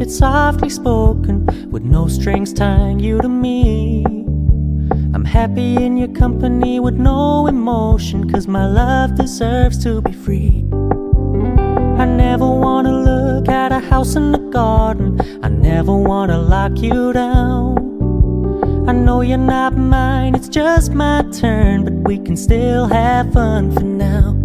it softly spoken, with no strings tying you to me. I'm happy in your company with no emotion, 'cause my love deserves to be free. I never wanna look at a house in the garden, I never wanna lock you down. I know you're not mine, it's just my turn, but we can still have fun for now.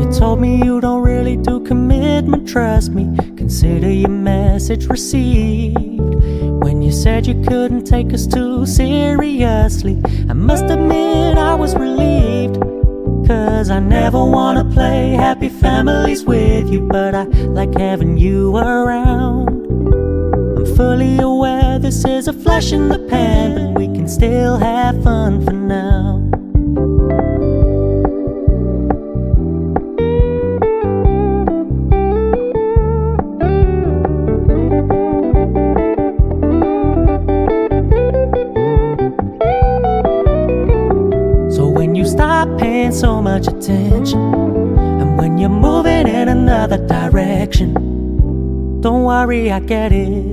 You told me you don't really do commitment, trust me, consider your message received. When you said you couldn't take us too seriously, I must admit I was relieved. 'Cause I never wanna play happy families with you, but I like having you around. I'm fully aware this is a flash in the pan, but we can still have fun for now. Stop paying so much attention, and when you're moving in another direction, don't worry, I get it.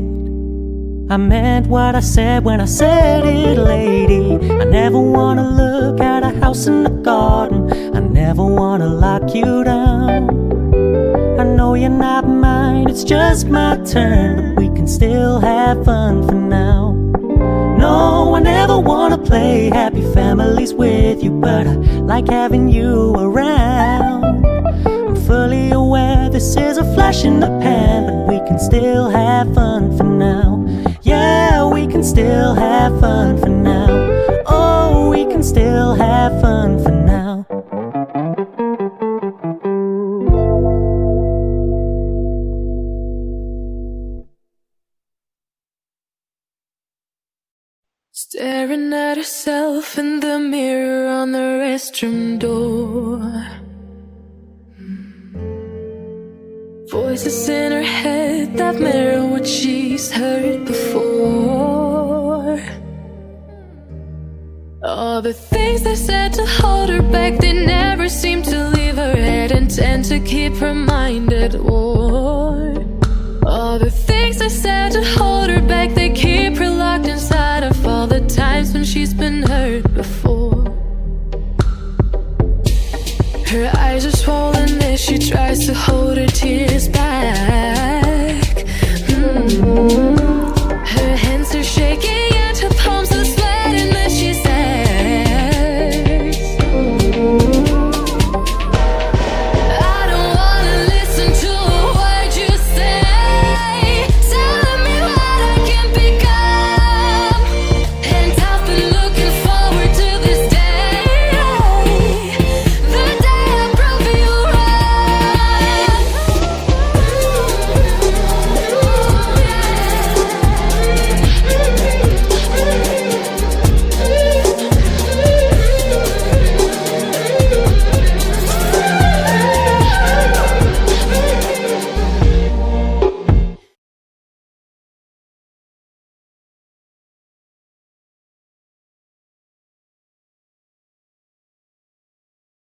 I meant what I said when I said it, lady. I never wanna look at a house in the garden, I never wanna lock you down. I know you're not mine, it's just my turn, but we can still have fun for now. No, I never wanna play happy families with you, but I like having you around. I'm fully aware this is a flash in the pan, but we can still have fun for now. Yeah, we can still have fun for now. Oh, we can still have fun for now. Staring at herself in the mirror on the restroom door. Voices in her head that mirror what she's heard before. All the things they said to hold her back, they never seem to leave her head and tend to keep her mind at war. All the things they said to hold her back, they keep her locked inside of all the times when she's been hurt before. Her eyes are swollen as she tries to hold her tears back.